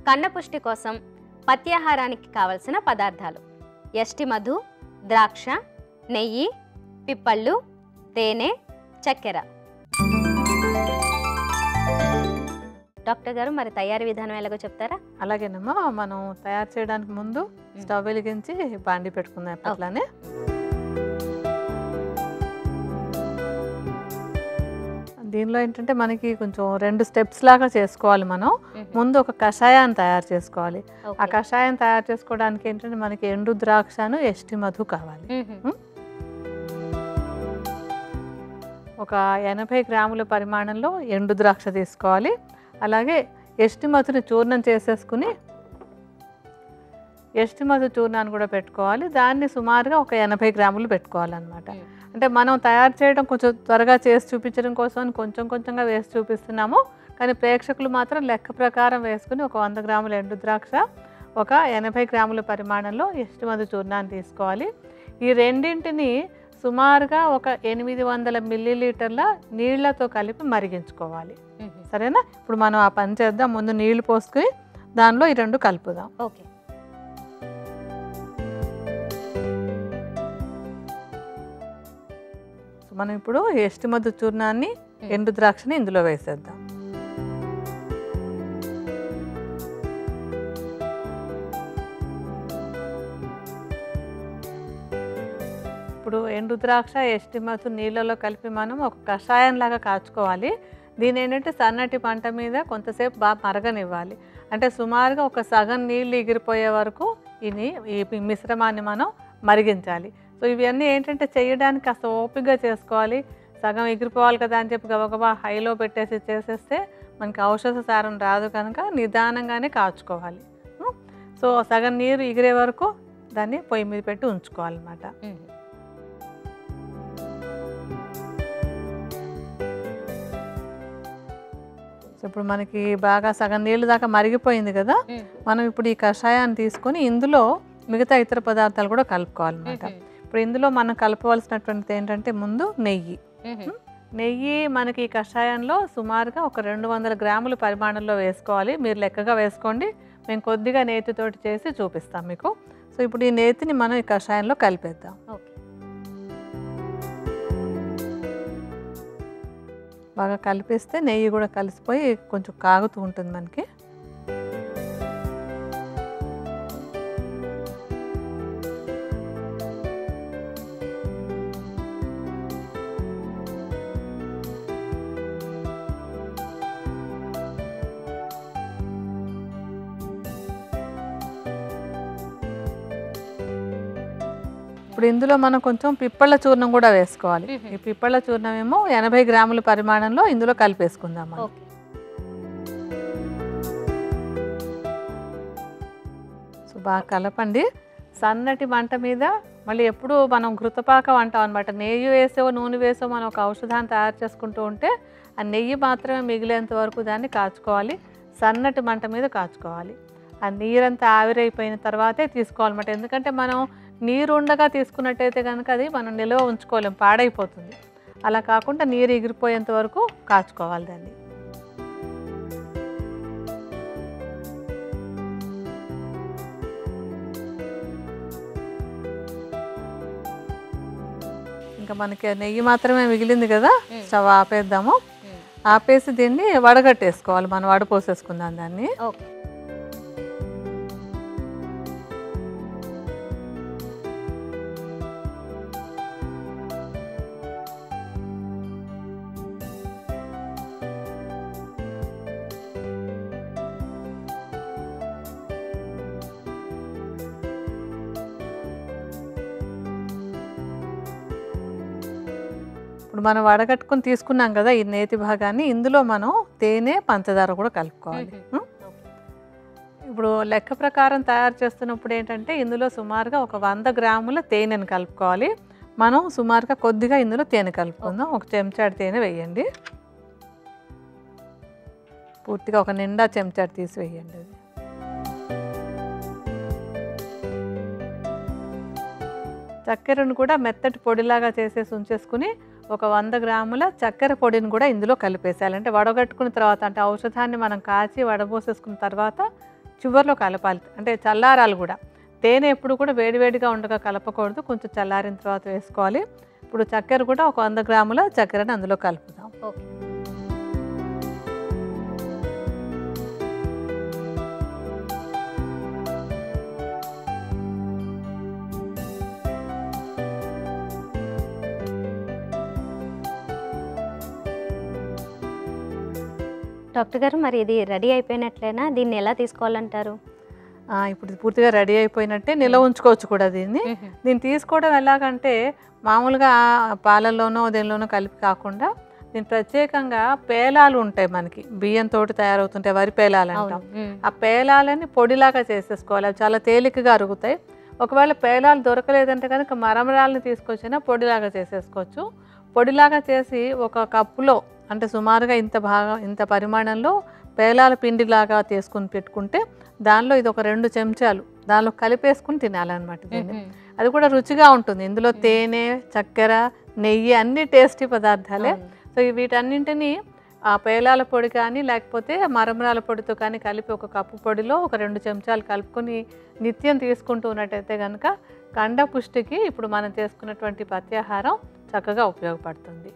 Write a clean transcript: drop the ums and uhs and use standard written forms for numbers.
కన్నపుష్టి కోసం పత్యాహారానికి కావలసిన పదార్థాలు: యష్టి మధు, ద్రాక్ష, నెయ్యి, పిప్పళ్ళు, తేనె, చక్కెర. డాక్టర్ గారు, మరి తయారీ విధానం ఎలాగో చెప్తారా? అలాగేనమ్మా. మనం తయారు చేయడానికి ముందు స్టవ్ వెలిగించి బాండి పెట్టుకుందాం ఎప్పట్లానే. దీనిలో ఏంటంటే మనకి కొంచెం 2 స్టెప్స్ లాగా చేసుకోవాలి. మనం ముందు ఒక కషాయాన్ని తయారు చేసుకోవాలి. ఆ కషాయం తయారు చేసుకోవడానికి ఏంటంటే మనకి ఎండు ద్రాక్షను, యష్టి మధు కావాలి. ఒక 80 గ్రాముల పరిమాణంలో ఎండు ద్రాక్ష తీసుకోవాలి. అలాగే యష్టి మధుని చూర్ణం చేసేసుకుని యష్టి మధు చూర్ణాన్ని కూడా పెట్టుకోవాలి. దాన్ని సుమారుగా ఒక 80 గ్రాములు పెట్టుకోవాలన్నమాట. అంటే మనం తయారు చేయడం కొంచెం త్వరగా చేసి చూపించడం కోసం కొంచెం కొంచెంగా వేసి చూపిస్తున్నాము. కానీ ప్రేక్షకులు మాత్రం లెక్క ప్రకారం వేసుకుని ఒక 100 గ్రాముల ఎండు ద్రాక్ష, ఒక 80 గ్రాముల పరిమాణంలో యష్టి మధు చూర్ణాన్ని తీసుకోవాలి. ఈ రెండింటిని సుమారుగా ఒక 800 మిల్లీలీటర్ల నీళ్లతో కలిపి మరిగించుకోవాలి. సరేనా? ఇప్పుడు మనం ఆ పని చేద్దాం. ముందు నీళ్లు పోసుకుని దానిలో ఈ 2 కలుపుదాం. ఓకే. మనం ఇప్పుడు యష్టి మధు చూర్ణాన్ని, ఎండు ద్రాక్షని ఇందులో వేసేద్దాం. ఇప్పుడు ఎండు ద్రాక్ష, యష్టి మధు నీళ్ళలో కలిపి మనం ఒక కషాయం లాగా కాచుకోవాలి. దీని ఏంటంటే సన్నటి మంట మీద కొంతసేపు బాగా మరగనివ్వాలి. అంటే సుమారుగా ఒక సగం నీళ్ళు ఎగిరిపోయే వరకు ఈ మిశ్రమాన్ని మనం మరిగించాలి. సో ఇవన్నీ ఏంటంటే చేయడానికి కాస్త ఓపికగా చేసుకోవాలి. సగం ఎగిరిపోవాలి కదా అని చెప్పి గబగబా హైలో పెట్టేసి చేసేస్తే మనకి ఔషధ సారం రాదు కనుక నిదానంగానే కాచుకోవాలి. సో సగం నీరు ఎగిరే వరకు దాన్ని పొయ్యి మీద పెట్టి ఉంచుకోవాలన్నమాట. సో ఇప్పుడు మనకి బాగా సగం నీళ్ళు దాకా మరిగిపోయింది కదా. మనం ఇప్పుడు ఈ కషాయాన్ని తీసుకొని ఇందులో మిగతా ఇతర పదార్థాలు కూడా కలుపుకోవాలన్నమాట. ఇప్పుడు ఇందులో మనం కలపవలసినటువంటిది ఏంటంటే ముందు నెయ్యి. నెయ్యి మనకి ఈ కషాయంలో సుమారుగా ఒక 200 గ్రాముల పరిమాణంలో వేసుకోవాలి. మీరు లెక్కగా వేసుకోండి. మేము కొద్దిగా నేతితోటి చేసి చూపిస్తాం మీకు. సో ఇప్పుడు ఈ నేతిని మనం ఈ కషాయంలో కలిపేద్దాం. బాగా కలిపిస్తే నెయ్యి కూడా కలిసిపోయి కొంచెం కాగుతూ ఉంటుంది మనకి. ఇప్పుడు ఇందులో మనం కొంచెం పిప్పళ్ళ చూర్ణం కూడా వేసుకోవాలి. ఈ పిప్పళ్ళ చూర్ణం ఏమో 80 గ్రాముల పరిమాణంలో ఇందులో కలిపేసుకుందాం. సో బాగా కలపండి. సన్నటి మంట మీద. మళ్ళీ ఎప్పుడు మనం ఘృతపాకం అంటాం అనమాట. నెయ్యి వేసో నూనె వేసో మనం ఒక ఔషధాన్ని తయారు చేసుకుంటూ ఉంటే ఆ నెయ్యి మాత్రమే మిగిలేంత వరకు దాన్ని కాచుకోవాలి. సన్నటి మంట మీద కాచుకోవాలి. ఆ నీరంతా ఆవిరైపోయిన తర్వాతే తీసుకోవాలన్నమాట. ఎందుకంటే మనం నీరు ఉండగా తీసుకున్నట్టయితే కనుక అది మనం నిల్వ ఉంచుకోలేం, పాడైపోతుంది. అలా కాకుండా నీరు ఎగిరిపోయేంత వరకు కాచుకోవాలి దాన్ని. ఇంకా మనకి నెయ్యి మాత్రమే మిగిలింది కదా. స్టవ్ ఆపేద్దాము. ఆపేసి దీన్ని వడగట్టేసుకోవాలి. మనం వడపోసేసుకుందాం దాన్ని. ఇప్పుడు మనం వడగట్టుకుని తీసుకున్నాం కదా ఈ నేతి భాగాన్ని. ఇందులో మనం తేనె, పంచదార కూడా కలుపుకోవాలి. ఇప్పుడు లెక్క ప్రకారం తయారు చేస్తున్నప్పుడు ఏంటంటే ఇందులో సుమారుగా ఒక 100 గ్రాముల తేనెను కలుపుకోవాలి. మనం సుమారుగా కొద్దిగా ఇందులో తేనె కలుపుకుందాం. ఒక చెంచాడు తేనె వేయండి. పూర్తిగా ఒక నిండా చెంచాడు తీసి వేయండి. అది చక్కెరను కూడా మెత్తటి పొడిలాగా చేసేసి ఉంచేసుకుని ఒక 100 గ్రాముల చక్కెర పొడిని కూడా ఇందులో కలిపేసేయాలి. అంటే వడగట్టుకున్న తర్వాత, అంటే ఔషధాన్ని మనం కాచి వడబోసేసుకున్న తర్వాత చివర్లో కలపాలి, అంటే చల్లారాలి కూడా. తేనె ఎప్పుడు కూడా వేడివేడిగా ఉండగా కలపకూడదు, కొంచెం చల్లారిన తర్వాత వేసుకోవాలి. ఇప్పుడు చక్కెర కూడా ఒక 100 గ్రాముల చక్కెరని అందులో కలుపుదాం. ఓకే. డాక్టర్ గారు మరి ఇది రెడీ అయిపోయినట్లేనా? దీన్ని ఎలా తీసుకోవాలంటారు? ఇప్పుడు ఇది పూర్తిగా రెడీ అయిపోయినట్టే, నిల్వ ఉంచుకోవచ్చు కూడా దీన్ని. దీన్ని తీసుకోవడం ఎలాగంటే మామూలుగా పాలల్లోనో దేనిలోనో కలిపి కాకుండా దీని ప్రత్యేకంగా పేలాలు ఉంటాయి మనకి, బియ్యంతో తయారవుతుంటాయి, వరి పేలాలు అంటాం. ఆ పేలాలని పొడిలాగా చేసేసుకోవాలి, అవి చాలా తేలికగా అరుగుతాయి. ఒకవేళ పేలాలు దొరకలేదంటే కనుక మరమరాలని తీసుకొచ్చినా పొడిలాగా చేసేసుకోవచ్చు. పొడిలాగా చేసి ఒక కప్పులో, అంటే సుమారుగా ఇంత పరిమాణంలో పేలాల పిండిలాగా తీసుకుని పెట్టుకుంటే దానిలో ఇది ఒక 2 చెంచాలు దానిలో కలిపేసుకుని తినాలన్నమాట దీన్ని. అది కూడా రుచిగా ఉంటుంది. ఇందులో తేనె, చక్కెర, నెయ్యి అన్ని టేస్టీ పదార్థాలే. సో వీటన్నింటినీ ఆ పేలాల పొడి కానీ లేకపోతే మరమరాల పొడితో కానీ కలిపి ఒక కప్పు పొడిలో ఒక 2 చెంచాలు కలుపుకొని నిత్యం తీసుకుంటూ ఉన్నట్టయితే కనుక కండ పుష్టికి ఇప్పుడు మనం చేసుకున్నటువంటి పథ్యాహారం చక్కగా ఉపయోగపడుతుంది.